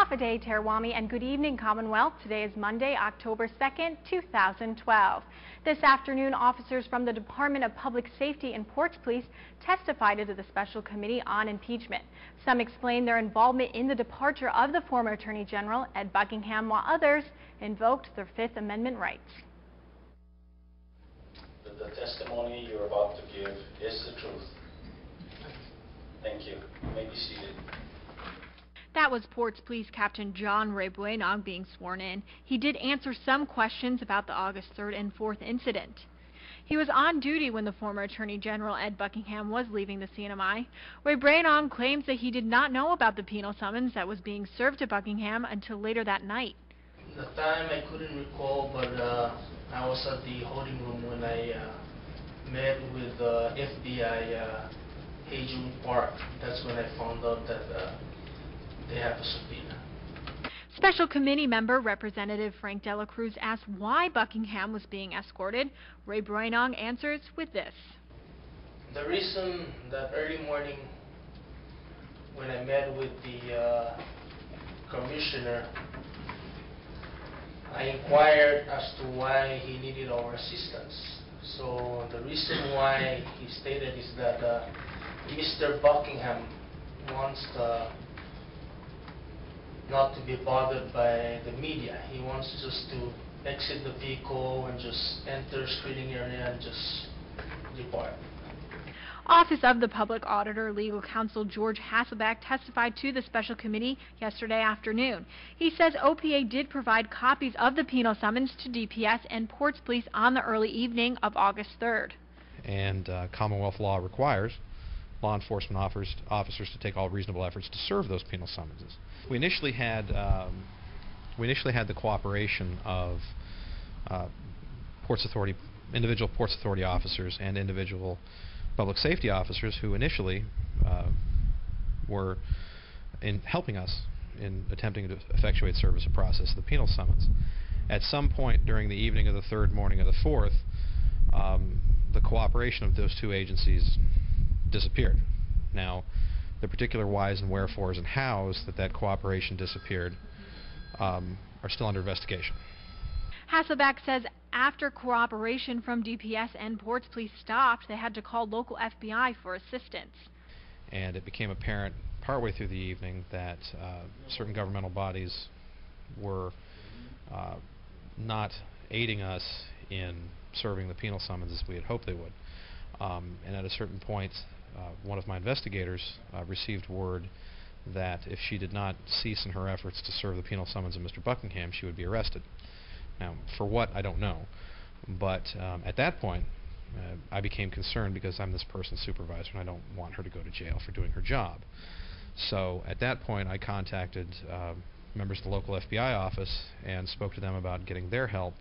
Hafaday, Terawami, and good evening, Commonwealth. Today is Monday, October 2nd, 2012. This afternoon, officers from the Department of Public Safety and Ports Police testified to the Special Committee on Impeachment. Some explained their involvement in the departure of the former Attorney General, Ed Buckingham, while others invoked their Fifth Amendment rights. The testimony you're about to give is the truth. Thank you. You may be seated. That was Ports Police Captain John Ray Buenong being sworn in. He did answer some questions about the August 3rd and 4th incident. He was on duty when the former Attorney General Ed Buckingham was leaving the CNMI. Ray Buenong claims that he did not know about the penal summons that was being served to Buckingham until later that night. The time I couldn't recall, but I was at the holding room when I met with FBI agent Park. That's when I found out that they have a subpoena. Special Committee member Representative Frank Dela Cruz asked why Buckingham was being escorted. Ray Buenong answers with this. The reason that early morning when I met with the commissioner, I inquired as to why he needed our assistance. So the reason why he stated is that Mr. Buckingham wants not to be bothered by the media. He wants just to exit the vehicle and just enter screening area and just depart. Office of the Public Auditor Legal Counsel George Hasselbeck testified to the Special Committee yesterday afternoon. He says OPA did provide copies of the penal summons to DPS and Ports Police on the early evening of August 3rd. And Commonwealth law requires law enforcement officers to take all reasonable efforts to serve those penal summonses. We initially had the cooperation of individual Ports Authority officers and individual public safety officers who initially were in helping us in attempting to effectuate service of process of the penal summons. At some point during the evening of the 3rd, morning of the 4th, the cooperation of those two agencies disappeared. Now, the particular whys and wherefores and hows that cooperation disappeared are still under investigation. Hasselbeck says after cooperation from DPS and Ports Police stopped, they had to call local FBI for assistance. And it became apparent partway through the evening that certain governmental bodies were not aiding us in serving the penal summons as we had hoped they would. And at a certain point, one of my investigators received word that if she did not cease in her efforts to serve the penal summons of Mr. Buckingham, she would be arrested. Now, for what, I don't know. But at that point, I became concerned because I'm this person's supervisor and I don't want her to go to jail for doing her job. So at that point, I contacted members of the local FBI office and spoke to them about getting their help